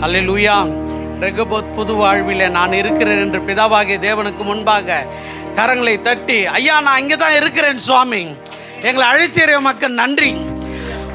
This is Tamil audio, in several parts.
அல்லேலூயா. ரெகோபோத் புது வாழ்வில் நான் இருக்கிறேன் என்று பிதாவாகிய தேவனுக்கு முன்பாக கரங்களை தட்டி, ஐயா நான் இங்கே தான் இருக்கிறேன் சுவாமி, எங்களை அழைத்தீர் உமக்கு நன்றி.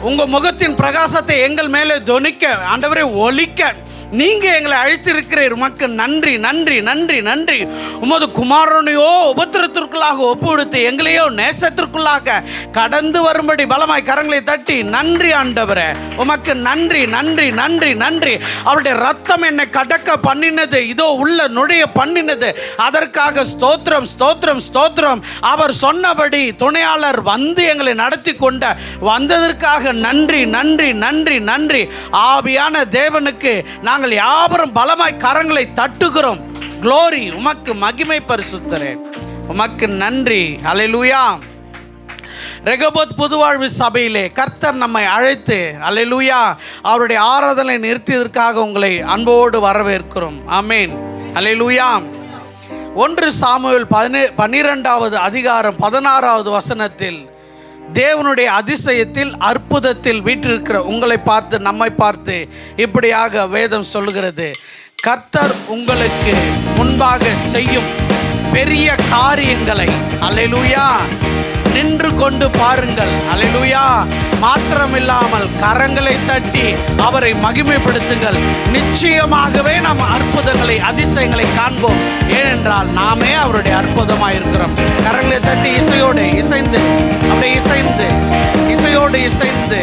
உங்கள் முகத்தின் பிரகாசத்தை எங்கள் மேலே தொனிக்க, ஆண்டவரே ஒலிக்க நீங்கள் எங்களை அழைத்திருக்கிறீர், உமக்கு நன்றி நன்றி நன்றி நன்றி. உமது குமாரனையோ உபத்திரத்திற்குள்ளாக ஒப்புவிடுத்து எங்களையோ நேசத்திற்குள்ளாக கடந்து வரும்படி பலமாய் கரங்களை தட்டி, நன்றி ஆண்டவரே, உமக்கு நன்றி நன்றி நன்றி நன்றி. அவருடைய ரத்தம் என்னை கடக்க பண்ணினது, இதோ உள்ள நுழைய பண்ணினது, அதற்காக ஸ்தோத்திரம் ஸ்தோத்திரம் ஸ்தோத்திரம். அவர் சொன்னபடி துணையாளர் வந்து எங்களை நடத்தி கொண்ட வந்ததற்காக நன்றி நன்றி நன்றி நன்றி. ஆவியான தேவனுக்கு நாங்கள் யாவரும் பலமாய் கரங்களை தட்டுகிறோம். க்ளோரி, உமக்கு மகிமை பரிசுத்தரே, உமக்கு நன்றி. அல்லேலூயா. ரெகோபோத் புதுவாழ்வு சபையிலே கர்த்தர் நம்மை அழைத்து, அல்லேலூயா, அவருடைய ஆராதனை நிறுத்தியதற்காக உங்களை அன்போடு வரவேற்கிறோம். ஆமேன். அல்லேலூயா. 1 சாமுவேல் 12வது அதிகாரம் 16வது வசனத்தில் தேவனுடைய அதிசயத்தில் அற்புதத்தில் வீற்றிருக்கிற உங்களை பார்த்து நம்மை பார்த்து இப்படியாக வேதம் சொல்லுகிறது, கர்த்தர் உங்களுக்கு முன்பாக செய்யும் பெரிய காரியங்களை, அல்லேலூயா, நின்று கொண்டு பாருங்கள். அல்லேலூயா. மாத்திரமில்லாமல் கரங்களை தட்டி அவரை மகிமைப்படுத்துங்கள். நிச்சயமாகவே நாம் அற்புதங்களை அதிசயங்களை காண்போம். ஏனென்றால் நாமே அவருடைய அற்புதமாக இருக்கிறோம். கரங்களை தட்டி இசையோடு இசைந்து, அப்படியே இசைந்து, இசையோடு இசைந்து,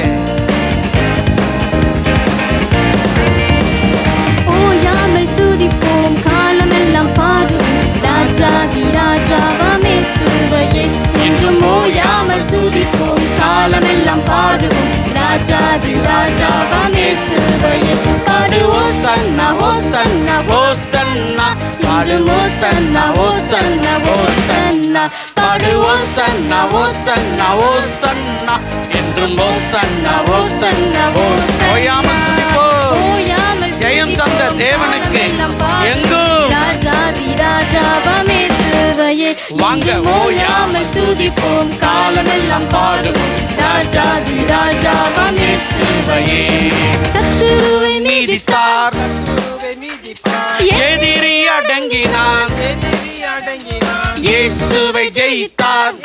ஓயாமல் துதிப்போம், காலமெல்லாம் பாடுவோம், ராஜாதி ராஜாவாம் இயேசுவையே. என்றும் ஓயாமல் துதிப்போம், காலமெல்லாம் பாடுவோம், ராஜாதி ராஜாவாம் இயேசுவையே. பாடு ஓசன்னா ஓசன்னா ஓசன்னா, பாடு ஓசன்னா ஓசன்னா ஓசன்னா, பாடு ஓசன்னா ஓசன்னா ஓசன்னா, என்றும் ஓசன்னா ஓசன்னா ஓசன்னா. ஓயாமல் துதிப்போம், ஜெயம் தந்த தேவனுக்கு எங்கும் ராஜாதி ராஜாவாம் இயேசுவையே. வாங்க ஓயாமல் துதிப்போம், காலமெல்லாம் பாடுவோம், ராஜாதி ராஜாவாம் இயேசுவையே. சத்துருவை மீதித்தார், எதிரி அடங்கினான், இயேசுவை ஜெயித்தார்,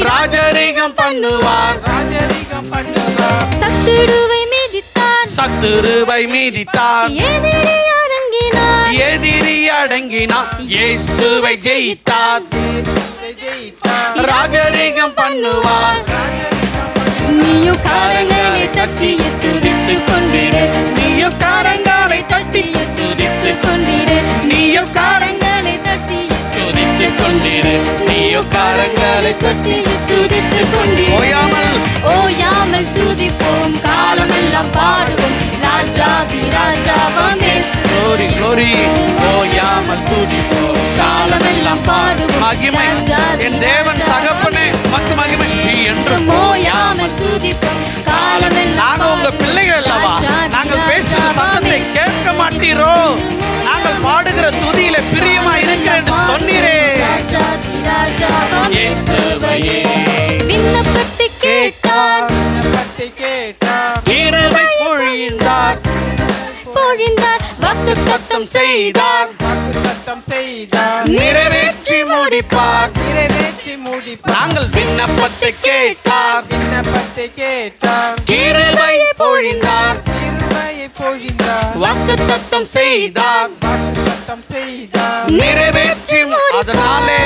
ராஜரீகம் பண்ணுவார். சத்துருவை மீதித்தார், சத்துருவை மீதித்தார், எதிரி அடங்கினார், எதிரி அடங்கினான், இயேசுவை ஜெயித்தார், ராஜரீகம் பண்ணுவார். நீயோ கரங்களை தட்டி துதித்து கொண்டிரு, நீயோ கரங்களை தட்டி துதித்து கொண்டிரு, நீயோ கரங்களை தட்டி துதித்து கொண்டிரு, நீயோ கரங்களை தட்டி துதித்து கொண்டிரு. ஓயாமல் ஓயாமல் துதிப்போம், காலமெல்லாம் பாடுவோம், ராஜாதி ராஜாவாம் இயேசுவையே. Glory glory. ஓயாமல் துதிப்போம், காலமெல்லாம் பாடுவோம், மகிமை என் தேவன் தகப்பனே, உமக்கு மகிமை என்றும். ஓயாமல் துதிப்போம், காலமெல்லாம் நாங்கள் உங்க பிள்ளைகள் அல்லவா, நாங்கள் பேசுகிற சத்தத்தை கேட்க மாட்டீரோ, நாங்கள் பாடுகிற துதியில பிரியமா இருக்கிறேன் என்று சொன்னீரே. ராஜாதி ராஜாவாம் இயேசுவையே விண்ணப்பத்தை கேட்டார், கிருபை பொழிந்தார், பொழிந்தார், வாக்குத்தத்தம் செய்தார், நிறைவேற்றி முடிப்பார். நாங்கள் விண்ணப்பத்தை கேட்டார், கிருபை பொழிந்தார், வாக்குத்தத்தம் செய்தார், நிறைவேற்றி அதனாலே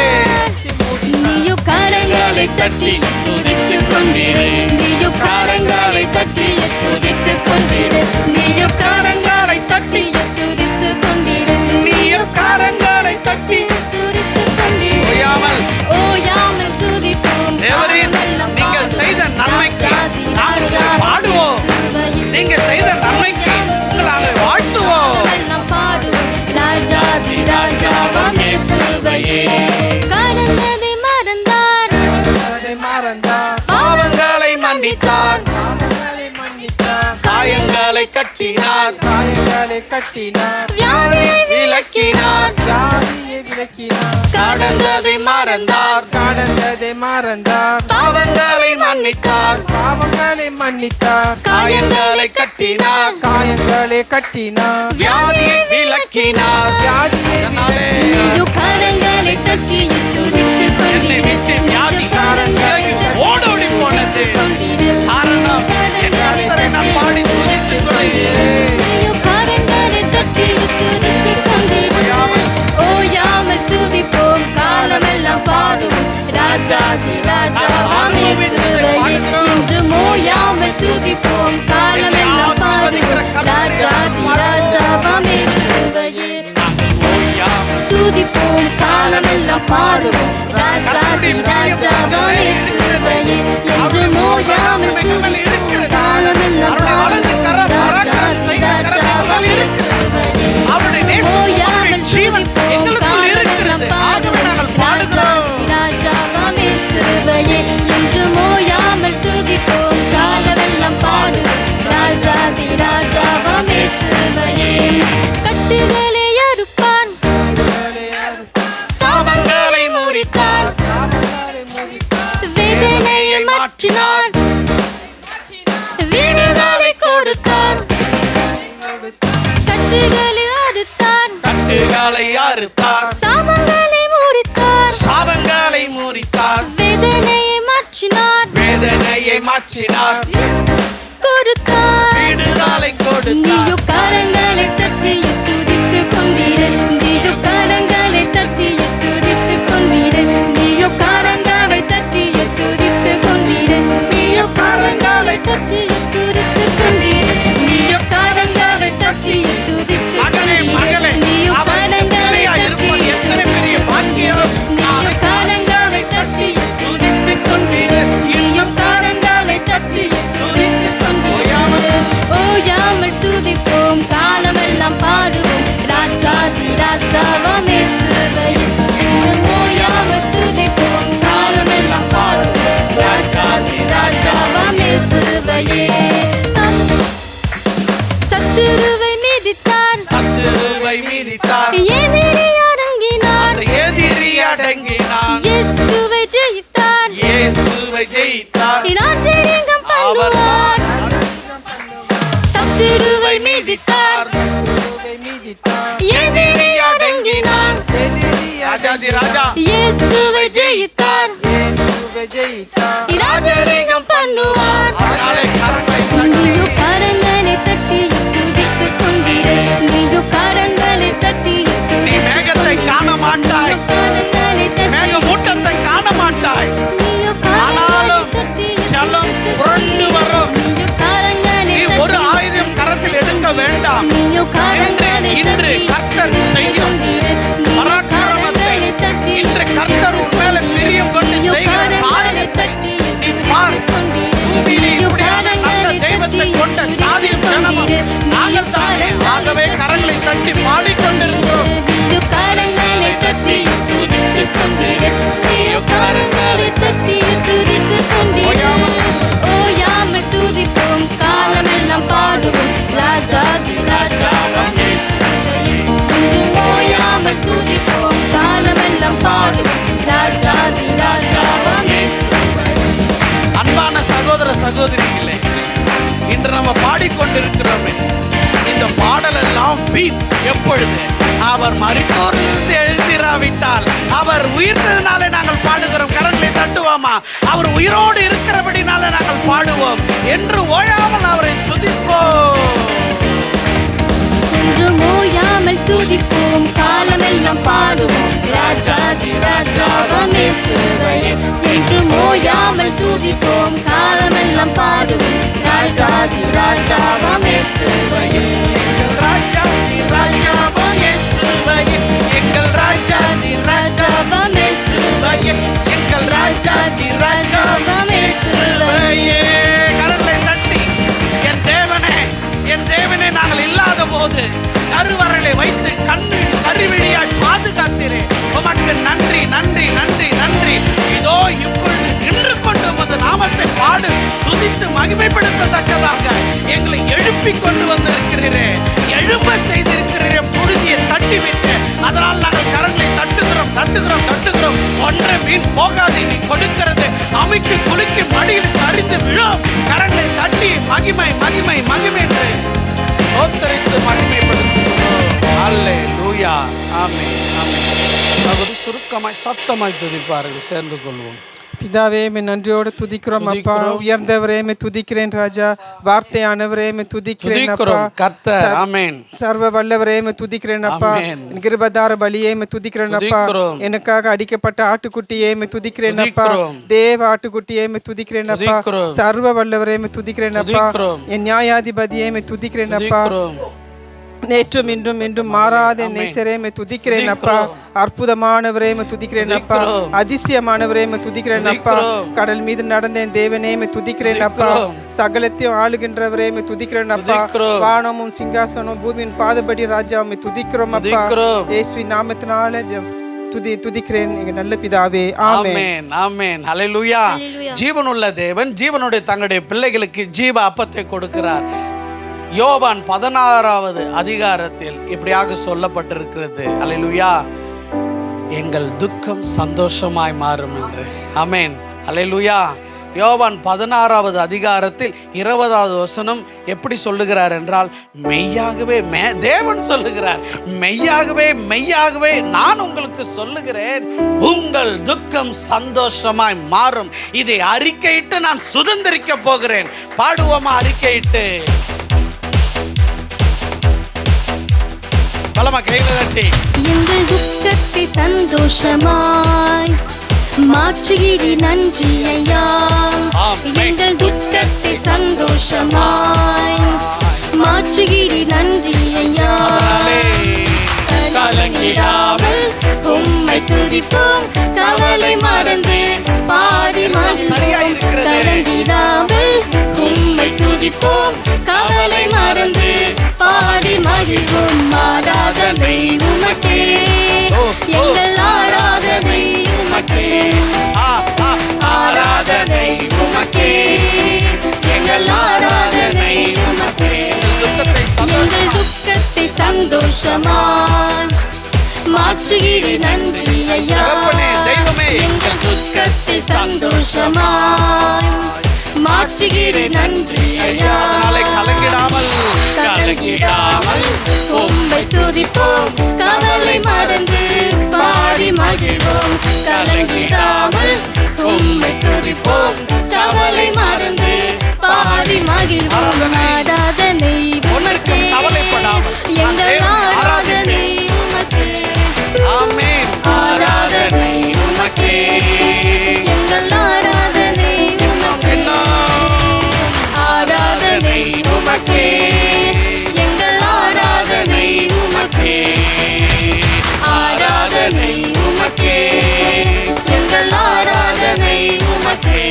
நீயோ கரங்களை தட்டி துதித்து கொண்டிரு, நீயோ கரங்களை தட்டி துதித்து கொண்டிரு, நீயோ கரங்களை தட்டி துதித்து கொண்டிரு, நீயோ கரங்களை தட்டி துதித்து கொண்டிரு. ஓயாமல் ஓயாமல் துதிப்போம், தேவரீர் நீங்கள் செய்த நன்மைக்கு நாங்கள் உங்களை பாடுவோம், நீங்க செய்த நன்மைக்கு நாங்கள் வாழ்த்துவோம். பாடுவோம், ராஜாதி ராஜாவாம் இயேசுவையே. கடந்ததை மறந்தார், பாவங்களை மன்னித்தார், காயங்களை காயங்களை கட்டினார், காயங்களை கட்டினார், வியாதியை விலக்கினார், வியாதியை விலக்கினார், கடந்ததை மறந்தார், கடந்ததை மறந்தார், பாவங்களை மன்னித்தார், பாவங்களை மன்னித்தார், காயங்களை கட்டினார், காயங்களை கட்டினார், வியாதியை விலக்கினார். வியாதியை நீயோ கரங்களை தட்டி துதித்துக் என்னை விட்டு வியாதி விலகி ஓடோடி போனது. காரணம், என் கர்த்தரை நான் பாடி துதித்துக் கொள்கிறேன். நீயோ கரங்களை தட்டி துதித்துக் கொண்டிரு. ஓயாமல் துதிப்போம், காலமெல்லாம் பாடுவோம், ராஜாதி ராஜாவாம் இயேசுவையே. என்றும் ஓயாமல் துதிப்போம், காலமெல்லாம் பாடுவோம், ராஜாதி ராஜாவாம் இயேசுவையே. துதிப்போம், காலமெல்லாம் பாடுவோம், ராஜாதி ராஜாவாம் இயேசுவையே. என்றும் ஓயாமல் துதிப்போம், காலமெல்லாம் பாடுவோம், ராஜாதி ராஜாவாம் இயேசுவையே. அவருடைய நேசம், அவருடைய ஜீவன் எங்களுக்குள் இருக்கிறது. ஆகவே நாங்கள் பாடுகிறோம். ராஜாவாம் இயேசுவையே. என்றும் ஓயாமல் துதிப்போம், காலமெல்லாம் பாடுவோம், ராஜாதி ராஜாவாம் இயேசுவையே. கட்டுகளை அறுப்பான், சாபங்களை முறித்தார், வேதனையை மாற்றினான், விடுதலை கொடுத்தார். கட்டுகளை அறுத்தார், கட்டுகளை அறுத்தார், சாபங்களை முறித்தார், சாபங்களை முறித்தார், வேதனையை மாற்றினார், வேதனையை மாற்றினார், கொடுத்தார். விடுதலை கொடுத்தார். நீயோ கரங்களை தட்டி துதித்துக் கொண்டிரு. நீயோ கரங்களை தட்டி துதித்துக் கொண்டிரு. நீயோ கரங்களை தட்டி துதித்துக் கொண்டிரு. நீயோ கரங்களை தட்டி துதித்துக் கொண்டிரு. நீயோ கரங்களை தட்டி துதித்துக் மகனே, மகளே, கொண்டிரு. நீயோ அவர் கரங்களை பிள்ளையா தட்டி இருப்பது எத்தனை பெரிய துதித்துக் பாக்கியம். கொண்டிரு. நீயோ கரங்களை தட்டி துதித்துக் கொண்டிரு. நீயோ கரங்களை தட்டி துதித்துக் கொண்டிரு. ஓயாமல் துதிப்போம், காலமெல்லாம் பாடுவோம், ராஜாதி ராஜாவாம் இயேசுவையே. ஓயாமல் துதிப்போம், காலமெல்லாம் பாடுவோம், ராஜாதி ராஜாவாம் இயேசுவையே. சத்துருவை மிதித்தார், சத்துருவை மிதித்தார், எதிரி அடங்கினார், அந்த எதிரி அடங்கினார், இயேசுவை ஜெயித்தார், இயேசுவை ஜெயித்தார். ராஜரீகம் அவர் பண்ணுவார். சத்துருவை மிதித்தார், எதிரி அடங்கினார், ராஜாதி ராஜா இயேசுவை ஜெயித்தார், ராஜரீகம் பண்ணுவார். அதனாலே கரங்களை தட்டி நீயோ கரங்களை தட்டி துதித்துக் கொண்டிரு. நீயோ கரங்களை தட்டி நீ மேகத்தை காண மாட்டாய், மேகமூட்டத்தை காண மாட்டாய். ஆனாலும் ஜலம் புரண்டு வரும். நீ ஒரு ஆயுதம் கரத்தில் எடுக்க வேண்டாம். இன்று கர்த்தர் செய்யும் பராக்கிரமத்தை, இன்று கர்த்தர் உன் மேல பிரியம் கொண்டு செய்கிற காரியத்தை நீ பார். பூமியிலே இப்படியான நல்ல தெய்வத்தை கொண்ட சாதியும் ஜனமும் நாங்கள் தானே. ஆகவே கரங்களை தட்டி பாடிக்கொண்டிருக்கிறோம். நீயோ கரங்களை தட்டி துதித்துக் கொண்டிரு. நீயோ கரங்களை தட்டி துதித்துக் கொண்டிரு. ஓயாமல் துதிப்போம், காலமெல்லாம் பாடுவோம், ராஜாதி ராஜாவாம் இயேசுவையே. ஓயாமல் துதிப்போம், காலமெல்லாம் பாடுவோம், ராஜாதி ராஜாவாம் இயேசுவையே. அன்பான சகோதர சகோதரிகளே, இன்று நம்ம பாடிக்கொண்டிருக்கிறோமே இந்த பாடலெல்லாம் பீட் எப்பொழுது அவர் மரித்தோரிலிருந்து எழுந்திராவிட்டால், அவர் உயிர்த்ததினாலே நாங்கள் பாடுகிறோம். கரங்களை தட்டுவோமா? அவர் உயிரோடு இருக்கிறபடினாலே நாங்கள் பாடுவோம் என்று ஓயாமல் அவரை துதிப்போம். என்றும் ஓயாமல் துதிப்போம், காலமெல்லாம் பாடுவோம், ராஜாதி ராஜாவாம் இயேசுவையே. என்றும் ஓயாமல் துதிப்போம், காலமெல்லாம் பாடுவோம், ராஜாதி ராஜாவாம் இயேசுவையே. எங்கள் ராஜாதி ராஜாவாம் இயேசுவையே, எங்கள் ராஜாதி ராஜாவாம் இயேசுவையே, எங்கள் ராஜாதி ராஜாவாம் இயேசுவையே. கரங்களை தட்டி, என் தேவனே, என் தேவனே, நாங்கள் இல்லாத போது கருவறையை வைத்து கருவிழியாய் பாதுகாத்தீரே. உமக்கு நன்றி, நன்றி, நன்றி, நன்றி. இதோ இப்பொழுது நின்று கொண்டு உமது நாமத்தை பாடு துதித்து மகிமைப்படுத்தத்தக்கதாக எங்களை எழுப்பி கொண்டு வந்திருக்கிறீரே, எழுப்ப செய்திருக்கிறீரே. புழுதியை தட்டிவிட்டு அதனால் நாங்கள் கரங்களை தட்டுகிறோம். ஒன்றை வீண் போகாது, நீ கொடுக்கிறது அமைக்கு குலுக்கி மடியில் சரிந்து விழும். கரங்களை தட்டி மகிமை என்று ஓத்தரித்து மகிமைப்படுத்துகிறோம். அல்லேலூயா. ஆமென். சகோதரி சுருக்கமாய் சத்தமாய் துதிப்பார்கள். சேர்ந்து கொள்வோம். பிதாவே, நன்றியோடு துதிக்கிறோம் அப்பா. உயர்ந்தவரே, துதிக்கிறேன் ராஜா. வார்த்தையானவரே, துதிக்கிறேன் அப்பா. கர்த்தர். ஆமென். சர்வ வல்லவரே, துதிக்கிறேன் அப்பா. கிருபதார பலியே, துதிக்கிறேன் அப்பா. எனக்காக அடிக்கப்பட்ட ஆட்டுக்குட்டியே, துதிக்கிறேன் அப்பா. தேவ ஆட்டுக்குட்டியே, துதிக்கிறேன் அப்பா. சர்வ வல்லவரே, துதிக்கிறேன் அப்பா. என் நியாயாதிபதியே, துதிக்கிறேன் அப்பா. நேற்றும் இன்றும் மாறாத நேசரே, துதிக்கிறேன் அப்பா. அற்புதமானவரே, துதிக்கிறேன் அப்பா. அதிசயமானவரே, துதிக்கிறேன் அப்பா. கடல் மீது நடந்தேன் தேவனே, துதிக்கிறேன் அப்பா. சகலத்தையும் ஆளுகின்றவரே, துதிக்கிறேன் அப்பா. வானமும் சிங்காசனம் பூமியின் பாதபடி ராஜா, துதிக்கிறோம் அப்பா. இயேசுவின் நாமத்தினால துதிக்கிறேன் எங்க நல்ல பிதாவே. ஆமென். ஆமென். ஹல்லேலூயா. ஜீவனுள்ள தேவன் ஜீவனுடைய தங்களுடைய பிள்ளைகளுக்கு ஜீவ அப்பத்தை கொடுக்கிறார். யோவான் 16வது அதிகாரத்தில் இப்படியாக சொல்லப்பட்டிருக்கிறது. அல்லேலூயா. எங்கள் துக்கம் சந்தோஷமாய் மாறும் என்று. ஆமென். அல்லேலூயா. யோவான் 16வது அதிகாரத்தில் 20வது வசனம் எப்படி சொல்லுகிறார் என்றால், மெய்யாகவே தேவன் சொல்லுகிறார், மெய்யாகவே நான் உங்களுக்கு சொல்லுகிறேன், உங்கள் துக்கம் சந்தோஷமாய் மாறும். இதை அறிக்கையிட்டு நான் சுதந்திரிக்க போகிறேன். பாடுவோமா அறிக்கையிட்டு? எங்கள் துக்கத்தை சந்தோஷமாய் மாற்றுகிறீ நன்றி ஐயா. எங்கள் துக்கத்தை சந்தோஷமாய் மாற்றுகிறீ நன்றி ஐயா. கலங்கிடாமல் உம்மை துதிப்போம், கவலை மறந்து பாடி மகிழ்வோம். கலங்கிடாமல் உம்மை துதிப்போம், கவலை மறந்து பாடி மகிழ்வோம். ஆராதனை உமக்கே, எங்கள் ஆராதனை உமக்கே. ஆராதனை உமக்கே, எங்கள் ஆராதனை உமக்கே. எங்கள் துக்கத்தை சந்தோஷமாய் மாற்றுகிறீ நன்றி ஐயா. எங்கள் துக்கத்தை சந்தோஷமாய் மாற்றுகிறீ நன்றி ஐயா. கலங்கிடாமல் உம்மை துதிப்போம், கவலை மறந்து பாடி மகிழ்வோம். கலங்கிடாமல் உம்மை துதிப்போம், கவலை மறந்து பாடி மகிழ்வோம். ஆராதனை உமக்கே, எங்கள் ஆராதனை உமக்கே. ஆமென். ஆராதனை உமக்கே, எங்கள் ஆராதனை உமக்கே. ஆராதனை உமக்கே, எங்கள் ஆராதனை உமக்கே. ஆராதனை உமக்கே, எங்கள் ஆராதனை உமக்கே.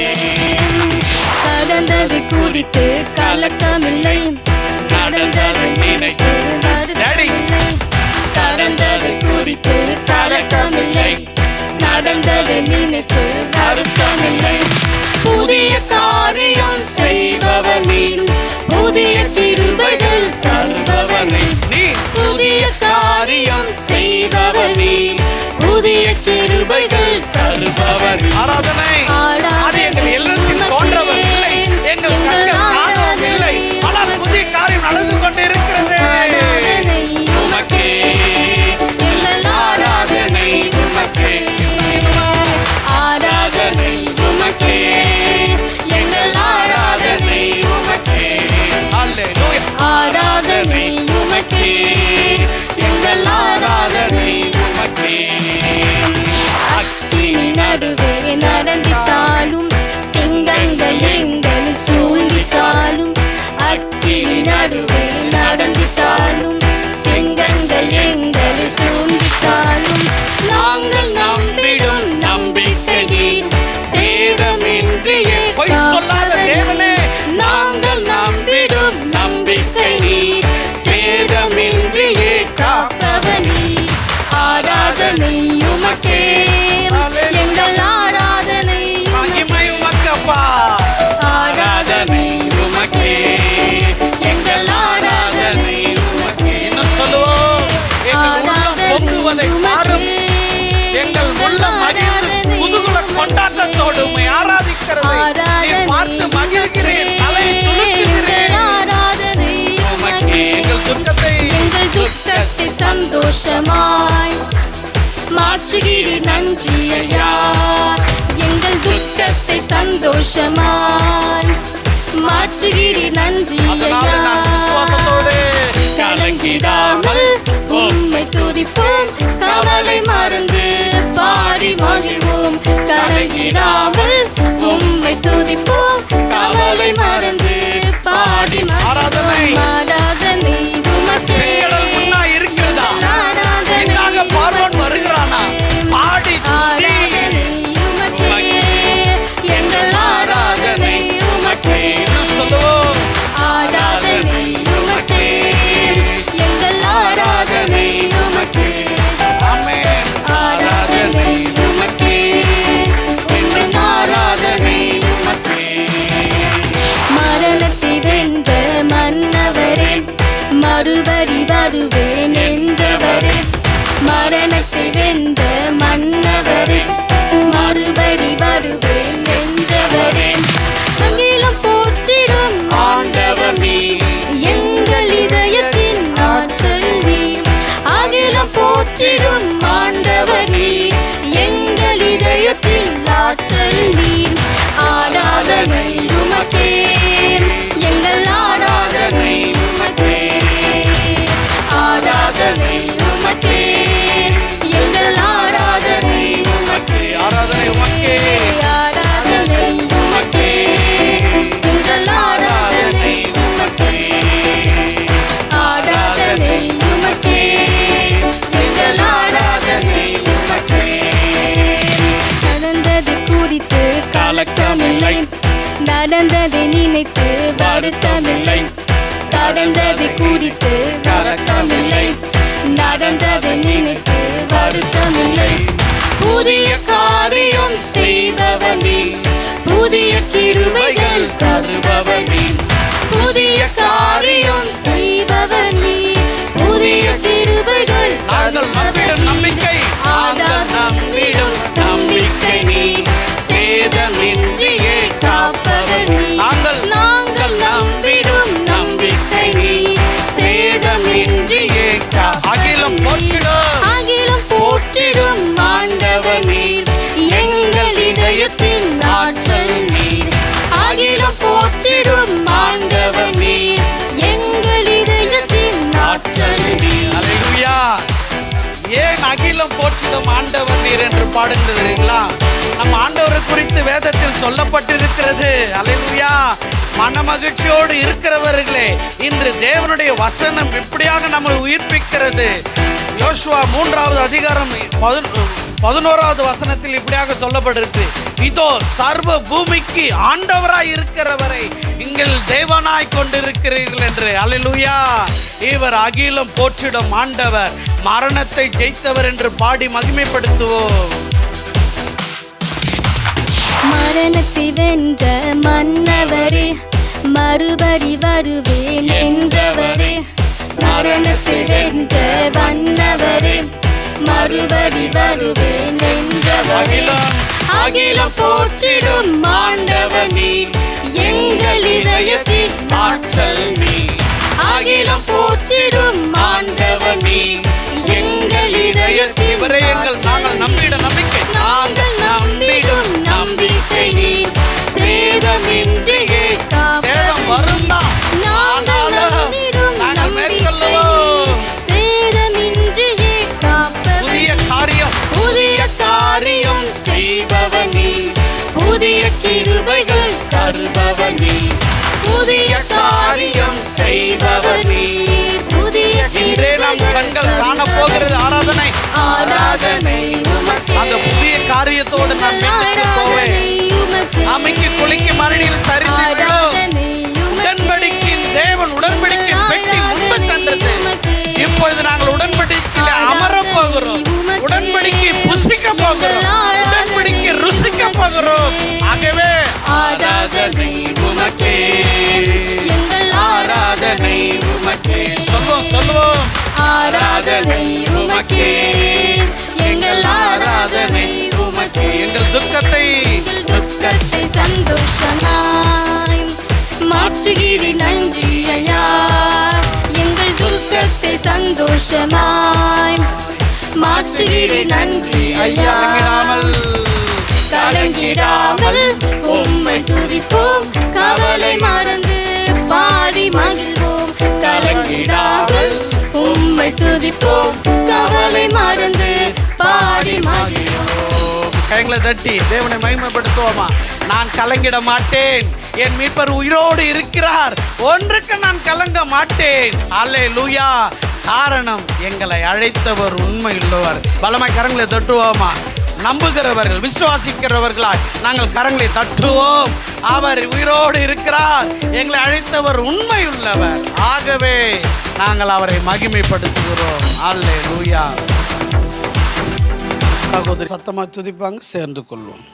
கடந்தது குறித்து கலக்கமில்லை, நடந்தது நினைத்து வருத்தமில்லை. கடந்தது குறித்து கலக்கமில்லை, நடந்தது நினைத்து வருத்தமில்லை. புதிய காரியம் செய்பவர் நீ, புதிய கிருபைகள் தருபவர் நீ. புதிய காரியம் செய்பவர் நீ, புதிய கிருபைகள் தருபவர் நீ. ஆராதனை அது எங்கள் எல்லாத்தையும் தோன்றவர் இல்லை, எங்கள் கண்கள் காணவில்லை, ஆனால் புதிய காரியம் நடந்து கொண்டிருக்கிறது. ஆராதனை உமக்கே, எங்கள் ஆராதனை உமக்கே. ஆராதனை உமக்கே, எங்கள் ஆராதனை உமக்கே. அல்லேலூயா. ஆராதனை உமக்கே, எங்கள் ஆராதனை உமக்கே. அக்கினி நடுவே நடந்திட்டாலும், சிங்கங்கள் எங்களை சூழ்ந்திட்டாலும். அக்கினி நடுவே நடந்திட்டாலும், சிங்கங்கள் எங்களை சூழ்ந்திட்டாலும். நாங்கள் நம்பிடும் நம்பிக்கையில் சேதமின்றியே காப்பவனே. நாங்கள் நம்பிடும் நம்பிக்கையில் சேதமின்றியே காப்பவனே. ஆராதனை உமக்கே, எங்கள் ஆராதனை மகிமை உமக்கப்பா. சந்தோஷமாய் மாற்றுகிறீர் நன்றி ஐயா. எங்கள் துக்கத்தை சந்தோஷமாய் மாற்றுகிறீர் நன்றி ஐயா. கலங்கிடாமல் உம்மை துதிப்போம், கவலை மறந்து பாடி மகிழ்வோம். கலங்கிடாமல் உம்மை துதிப்போம், கவலை மறந்து பாடி மகிழ்வோம். ஆராதனை உமக்கே. மறுபடி வருவேன் என்றவரே, மரணத்தை வென்ற மன்னவரே, மறுபடி வருவேன் என்றவரே. சங்கிலம் போற்றிடும் ஆண்டவர் நீர், எங்கள் இதயத்தின் ஆற்றல் நீர். அகிலம் போற்றிடும் ஆண்டவர் நீர், எங்கள் இதயத்தின் ஆற்றல் நீர். ஆராதனை உமக்கே, எங்கள் ஆராதனை உமக்கே. ஆராதனை உமக்கே, எங்கள் ஆராதனை உமக்கே. ஆராதனை உமக்கே, ஆராதனை உமக்கே, எங்கள் ஆராதனை உமக்கே. ஆராதனை உமக்கே, எங்கள் ஆராதனை உமக்கே. நடந்தது குறித்து கலக்கமில்லை, நடந்ததை நினைத்து வருத்தமில்லை. நடந்தது குறித்து கலக்கமில்லை, நடந்ததை நினைத்து வருத்தமில்லை. புதிய காரியம் செய்பவர் நீர், புதிய கிருபைகள் தருபவர் நீர். புதிய காரியம் செய்பவர் நீர், புதிய கிருபைகள் தருபவர் நம்பிக்கை. ஆதார் நம்பிடும் நம்பிக்கை நீர், சேதமின்றியே காப்பவர் நீர். நாங்கள் நம்பிடும் நம்பிக்கை நீர், சேதமின்றியே அகிலம் போற்றிடும், அகிலம் போற்றிடும் ஆண்டவர் நீர், எங்கள் இதயத்தின் ஆற்றல் நீர். அகிலம் போற்றிடும் ஆண்டவர் நீர், எங்கள் இதயத்தின் ஆற்றல் நீர். அல்லேலூயா. ஏன் அகிலம் போற்றிடும் ஆண்டவர் நீர் என்று பாடுகிறீர்களா? நம் ஆண்டவரை குறித்து வேதத்தில் சொல்லப்பட்டிருக்கிறது. அல்லேலூயா. மன மகிழ்ச்சியோடு இருக்கிறவர்களே, இன்று தேவனுடைய வசனம் இப்படியாக நம்மை உயிர்ப்பிக்கிறது. யோசுவா 3வது அதிகாரம் 11வது வசனத்தில் இப்படியாக சொல்லப்பட்டிருக்கு. இதோ சர்வ பூமிக்கு ஆண்டவராய் இருக்கிறவரை நீங்கள் தேவனாய் கொண்டிருக்கிறீர்கள் என்று. அல்லேலூயா. இவர் அகிலம் போற்றிடும் ஆண்டவர், மரணத்தை ஜெயித்தவர் என்று பாடி மகிமைப்படுத்துவோம். மரணத்தை வென்ற மன்னவரே, மறுபடி வருவேன் என்றவரே. மரணத்தை வென்ற மன்னவரே, மறுபடி வருவேன் என்றவரே. அகிலம் போற்றிடும் ஆண்டவர் நீர், எங்கள் இதயத்தின் ஆற்றல் நீர். அகிலம் போற்றிடும் ஆண்டவர் நீர், எங்கள் இதயத்தின் நாங்கள் நம்பிட நம்பிக்கை. நாங்கள் நம்பிடும் நம்பிக்கை நீர், சேதமின்றியே சேதம் வரும் தான், நாங்கள் நம்பிடும் நம்பிக்கை நீர், சேதமின்றியே காப்பவர். புதிய காரியம், புதிய காரியம் செய்பவர் நீர், புதிய கிருபைகள் தருபவர் நீர். புதிய காரியம் செய்பவர் நீர், புதிய இன்றே நாம் கண்கள் காண போகிறது ஆராதனை. ஆராதனை உமக்கே. அந்த புதிய காரியத்தோடு நான் வீட்டுக்கு போவேன். அமைக்கு குலுக்கி மறுபடியும் சரிந்து விடும். உடன்படிக்கையின் தேவன் உடன்படிக்கை பெட்டி முன்பு சென்றது. இப்பொழுது நாங்கள் உடன்படிக்கையில அமரப் போகிறோம். உடன்படிக்கை புசிக்க போகிறோம். உடன்படிக்கை ருசிக்க போகிறோம். ஆகவே ஆராதனை உமக்கே, எங்கள் ஆராதனை உமக்கே. சொல்லுவோம். ஆராதனை உமக்கே, எங்கள் ஆராதனை உமக்கே. எங்கள் துக்கத்தை சந்தோஷமாய் மாற்றுகிறீர் நன்றி ஐயா. எங்கள் துக்கத்தை சந்தோஷமாய் போற்றுகிறேன் நன்றி ஐயா. கலங்கிடாமல் உம்மை துதிப்போம், கவலை மறந்து பாடி மகிழ்வோம். கலங்கிடாமல் உம்மை துதிப்போம், கவலை மறந்து பாடி மகிழ்வோம். கைகளை தட்டி தேவனை மகிமைப்படுத்துவோமா? நான் கலங்கிட மாட்டேன், என் மீட்பர் உயிரோடு இருக்கிறார், ஒன்றுக்கு நான் கலங்க மாட்டேன். அல்லேலூயா. காரணம், எங்களை அழைத்தவர் உண்மையுள்ளவர். பலமாய் கரங்களை தட்டுவோமா? நம்புகிறவர்கள், விசுவாசிக்கிறவர்களாய் நாங்கள் கரங்களை தட்டுவோம். அவர் உயிரோடு இருக்கிறார், எங்களை அழைத்தவர் உண்மையுள்ளவர். ஆகவே நாங்கள் அவரை மகிமைப்படுத்துகிறோம். அல்லேலூயா. சகோதரி சத்தமாக துதிப்பாங்க, சேர்ந்து கொள்வோம்.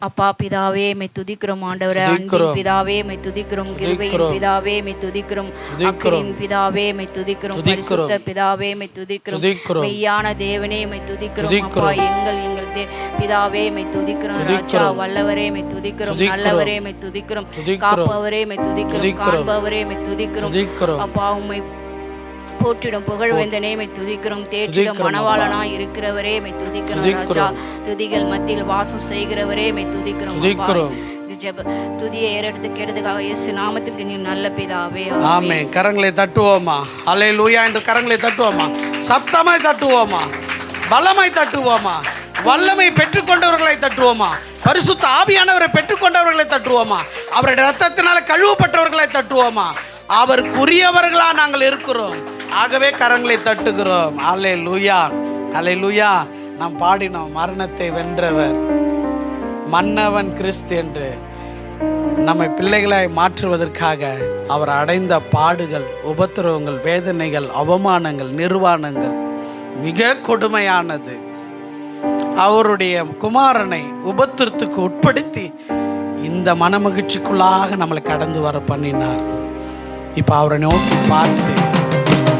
அப்பா பிதாவே மை துதிக்கிறோம் ஆண்டவரே, அன்பின் பிதாவே மை துதிக்கிறோம், கிருபையின் பிதாவே மை துதிக்கிறோம், அக்கினியின் பிதாவே மை துதிக்கிறோம், பரிசுத்த பிதாவே மை துதிக்கிறோம், மெய்யான தேவனே மை துதிக்கிறோம். அப்பா எங்கள் பிதாவே மை துதிக்கிறோம், ராஜா வல்லவரே மை துதிக்கிறோம், நல்லவரே மை துதிக்கிறோம், காப்பவரே மை துதிக்கிறோம், காண்பவரே மை துதிக்கிறோம். அப்பா உம்மை போற்றிடும் புகழ்வேந்தனே மை துதிக்கிறோம், தேற்றிடும் மணவாளனாய் இருக்கிறவரே மை துதிக்கிறோம், ராஜா துதிகள் மத்தியில் வாசம் செய்கிறவரே மை துதிக்கிறோம். துதியை ஏறெடுத்து கேட்டதுக்காக இயேசு நாமத்துக்கு நீ நல்ல பிதாவே. ஆமென். கரங்களை தட்டுவோமா? அல்லேலூயா என்று கரங்களை தட்டுவோமா? சத்தமாய் தட்டுவோமா? பலமாய் தட்டுவோமா? வல்லமை பெற்றுக்கொண்டவர்களை தட்டுவோமா? பரிசுத்த ஆவியானவரை பெற்றுக்கொண்டவர்களை தட்டுவோமா? அவருடைய இரத்தத்தினால கழுவப்பட்டவர்களை தட்டுவோமா? அவருக்குரியவர்களா நாங்கள் இருக்கிறோம். ஆகவே கரங்களை தட்டுகிறோம். அல்லேலூயா, அல்லேலூயா. நாம் பாடினோம், மரணத்தை வென்றவர் மன்னவன் கிறிஸ்து என்று. நம்மை பிள்ளைகளாய் மாற்றுவதற்காக அவர் அடைந்த பாடுகள், உபத்திரவங்கள், வேதனைகள், அவமானங்கள், நிர்வாணங்கள் மிக கொடுமையானது. அவருடைய குமாரனை உபத்திரத்துக்கு உட்படுத்தி இந்த மனமகிழ்ச்சிக்குள்ளாக நம்மளை கடந்து வர பண்ணினார். இப்போ அவரை நோக்கி பார்த்து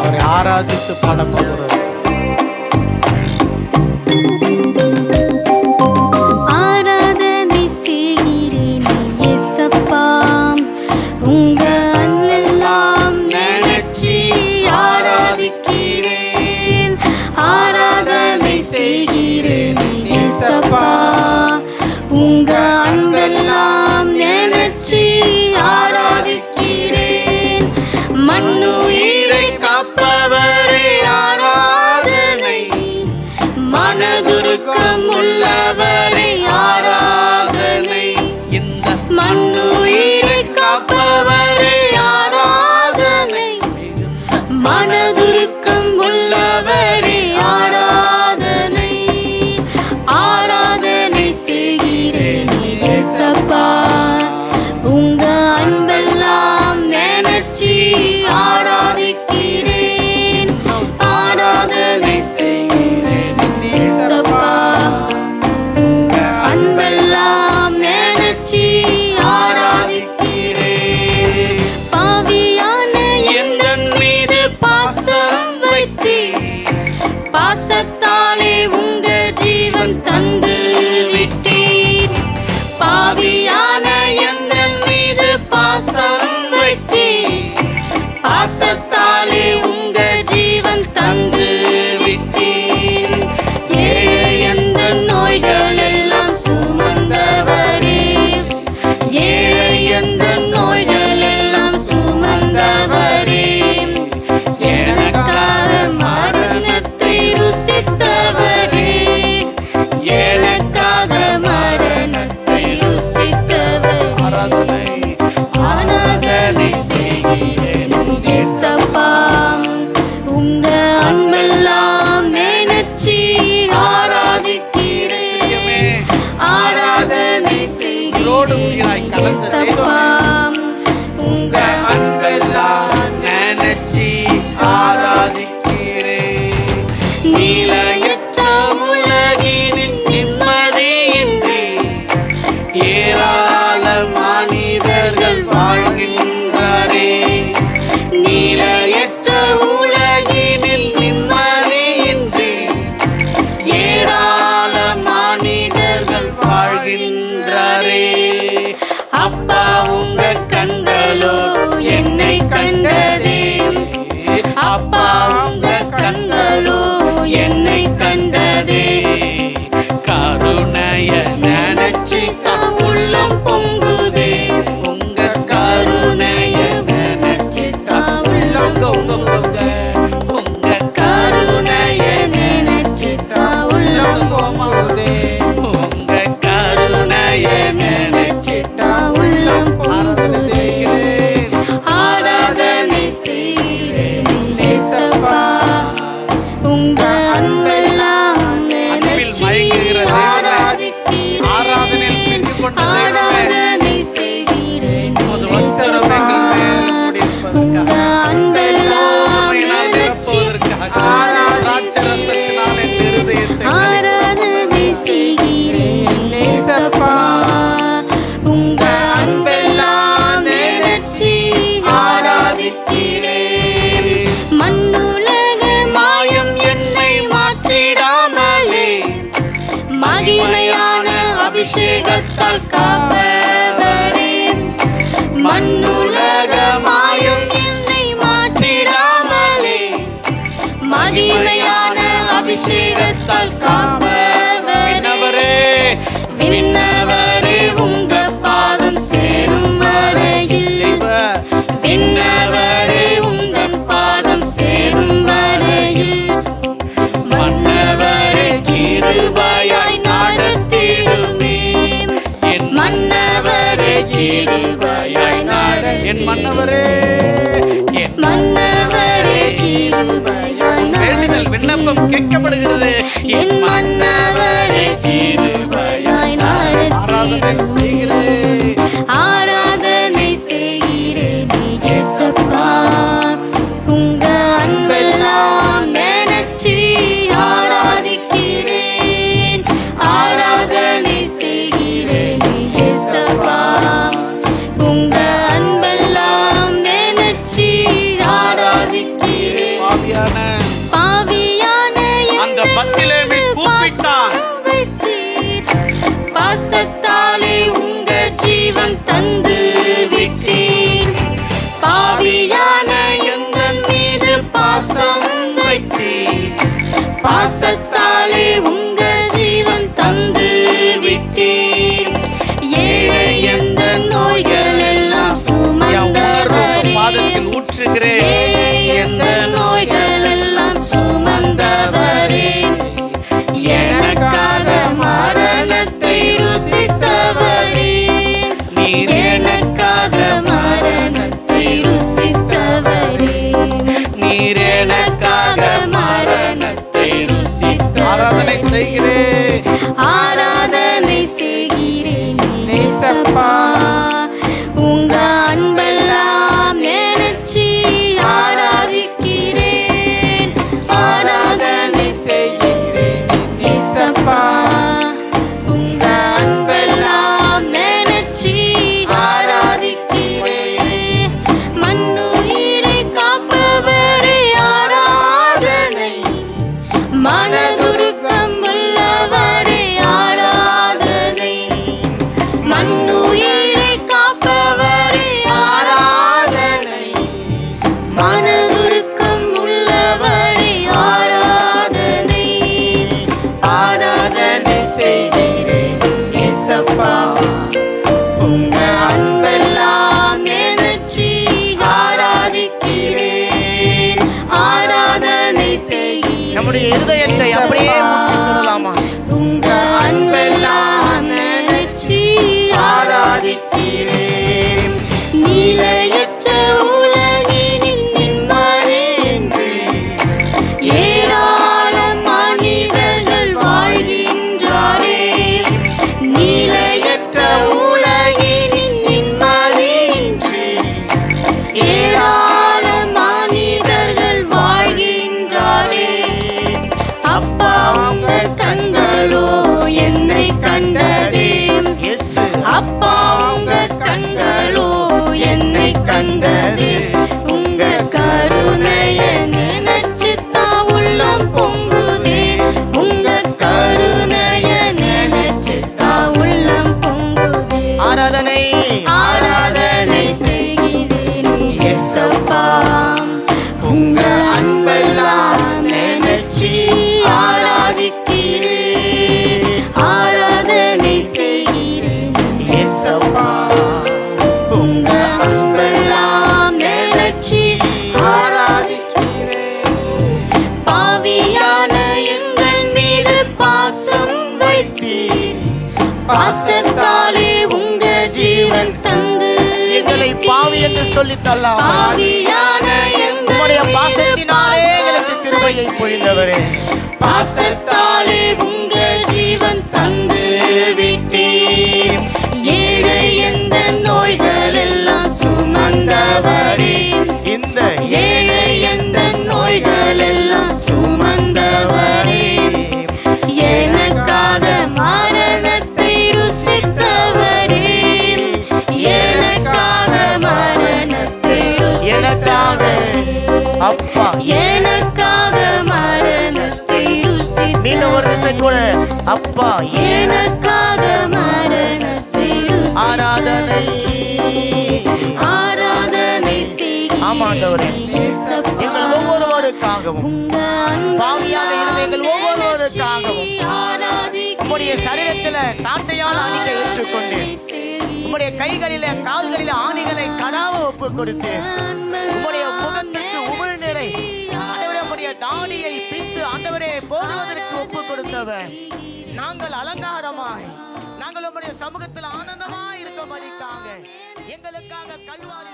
அவரை ஆராதித்து பாட போகிறோம். ஆராதனை செய்கிறேன் இயேசப்பா, உங்க அன்பெல்லாம் நினைச்சு ஆராதிக்கிறேன். ஆராதனை செய்கிறேன் இயேசப்பா, உங்க அன்பெல்லாம் நினைச்சு ஆராதிக்கிறேன். மண்ணுயிரை காப்பவரே ஆராதனை, மனதுருக்கம் உள்ளவரே ஆராதனை. இந்த மண்ணுயிரை காப்பவரே ஆராதனை, மனதுருக்கம் உள்ளவரே ஆராதனை. ஆராதனை செய்கிறேன் இயேசப்பா, உங்க அன்பெல்லாம் நினைச்சு ஆராதிக்கிறேன். ஆராதனை செய்கிறேன் இயேசப்பா, உங்க அன்பெல்லாம் நினைச்சு ஆராதிக்கிறேன். பாவியான எந்தன் மீது பாசம் வைத்தீர், பாசத்தாலே உங்க ஜீவன் தந்து விட்டீர். பாவியான எந்தன் மீது பாசம் வைத்தீர், பாசத்தாலே உங்க ஜீவன் தந்து விட்டீர். ஏழை எந்த நோய்கள் எல்லாம் சுமந்தவரே, ஏழை எந்த நோய்கள் எல்லாம் சுமந்தவரே, எனக்காக மரணத்தை ருசித்தவரே, எனக்காக மரணத்தை ருசித்தவரே. ஆராதனை செய்கிறேன் இயேசப்பா, உங்க அன்பெல்லாம் நினைச்சு ஆராதிக்கிறேன். ஆராதனை செய்கிறேன் இயேசப்பா, உங்க அன்பெல்லாம் நினைச்சு ஆராதிக்கிறேன். நீலையற்ற உலகினின் நிம்மதியின்றி ஏராள மனிதர்கள் வாழ்கின்றாரே. நீலையற்ற உலகினில் நிம்மதியின்றி ஏராள மனிதர்கள் வாழ்கின்றாரே. அப்பாவும் மகிமையான அபிஷேகத்தால் காப்பவரே, மண்ணுலக மாயம் என்னை மாற்றிடாமலே, மகிமையான அபிஷேகத்தால் காப்பவரே, விண்ணவரே உங்க பாதம் சேரும் வரையில், விண்ணவரே உந்தன் பாதம் சேரும் வரையில், மன்னவரே கிருபையாய் நடத்திடுமே, மன்னவரே கிருபையாய் நடத்திடுமே, என் மன்னவரே, மன்னவரே கிருபையாய் வேண்டுதல் விண்ணப்பம் கேட்கப்படுகிறது. என் மன்னவரே கிருபையாய் ஆராதனை செய்கிறேன், ஆராதனை செய்கிறேன் இயேசப்பா, உங்க அன்பெல்லாம் நினைச்சு ஆராதிக்கிறேன், ஆராதனை செய்கிறேன் இயேசப்பா, உங்க அன்பெல்லாம் நினைச்சு ஆராதிக்கிறேன். பாவியான அந்த பத்திலேமை கூப்பிட்டான், பாசத்தாலே உங்க ஜீவன் தந்து விட்டேன், பாவியான எந்தன் மீது பாசம் வைத்தேன், பாசத்தாலே உங்க ஜீவன் தந்து விட்டேன், ஏழை எந்த நோய்கள் எல்லாம் சுமந்தவரே, பாதத்தில் ஊற்றுகிறேன், ஏழை எந்த நோய்கள் எல்லாம் சுமந்தவரே, எனக்காக மரணத்தை ருசித்தவரே, எனக்காக மரணத்தை ருசித்தவரே, நீர் எனக்காக மரணத்தை ருசித்தவரே. ஆராதனை செய்கிறேன், ஆராதனை செய்கிறேன் நேசப்பா, உங்க அன்பெல்லாம் நினைச்சு ஆராதிக்கிறேன், ஆராதனை செய்கிறேன் நேசப்பா, உங்க அன்பெல்லாம் நினைச்சு ஆராதிக்கிறேன், மண்ணுயிரை காப்பவரே ஆராதனை, மனதுருக்கம் உள்ளவரே ஆராதனை, மண்ணுயிரை காப்பவரே ஆராதனை, மனதுருக்கம் உள்ளவரே ஆராதனை, ஆராதனை செய்கிறேன் இயேசப்பா, உங்க அன்பெல்லாம் நினைச்சு ஆராதிக்கிறேன், ஆராதனை செய்கிறேன். நம்முடைய இருதயத்தை அப்படியே முற்றிக் கொள்ளலாமா? உங்க அன்பெல்லாம் நினைச்சு ஆராதிக்கிறேன், நீலையற்ற உலகினில் நிம்மதியின்றி ஏராள மனிதர்கள் வாழ்கின்றாரே, நீலையற்ற உலகினில் நிம்மதியின்றி ஏராள மனிதர்கள் வாழ்கின்றாரே, அப்பா உங்க கண்களோ என்னை கண்டதே, இயேசு அப்பா உங்க கண்களோ என்னை கண்டதே, உங்க கருணைய நினைச்சுதான் உள்ளம் பொங்குதே, உங்க கருணைய நினைச்சுதான் உள்ளம் பொங்குதே. ஆராதனை ஆராதனை செய்கிறேன் இயேசப்பா, உங்க அன்பெல்லாம் நினைச்சு ஆராதிக்கிறேன், ஆராதனை செய்கிறேன் இயேசப்பா, உங்க அன்பெல்லாம் நினைச்சு ஆராதிக்கிறேன், பாவியான எங்கள் மீது பாசம் வைத்தீர், பாசத்தாலே உங்க ஜீவன் தந்து எங்களை பாவி என்று சொல்லி தள்ளாமல் பாவியான உம்முடைய பாசத்தினாலே எங்களுக்கு கிருபையை பொழிந்தவரே, பாசத்தாலே உங்க ஜீவன் தந்து விட்டீர், ஏழை எந்த நோய்கள் எல்லாம் சுமந்தவரே, இந்த ஏழை எந்த நோய்கள் எல்லாம் சுமந்தவரே, எனக்காக மரணத்தை ருசித்தவரே, எனக்காக மரணத்தை எனக்காக அப்பா எனக்காக மரணத்தை ருசித்தவரே. மீண்டும் ஒரு நிமிஷம் கூட அப்பா எனக்காக மரணத்தில் ஆராதனை ஆராதனை செய்கிறேன். ஆமா ஆண்டவரே, இயேசப்பா, எங்கள் ஒவ்வொருவருக்காகவும் உங்க அன்பை பாவியாக இருந்த எங்கள் ஒவ்வொருவருக்காகவும் ஆராதிக்கிறேன். உம்முடைய சரீரத்தில சாட்டையால் ஆணிகளை ஏற்றுக்கொண்டு உம்முடைய கைகளில கால்களில ஆணிகளை கடாவ ஒப்பு கொடுத்து உம்முடைய முகத்திற்கு உமிழ்நீரை ஆண்டவரே உம்முடைய தாடியை பித்து ஆண்டவரே போடுவதற்கு ஒப்பு கொடுத்தவர் நாங்கள் அலங்காரமாய் நாங்கள் உம்முடைய சமூகத்தில் ஆனந்தமாய் இருக்கும்படிக்காக எங்களுக்காக கல்வாரி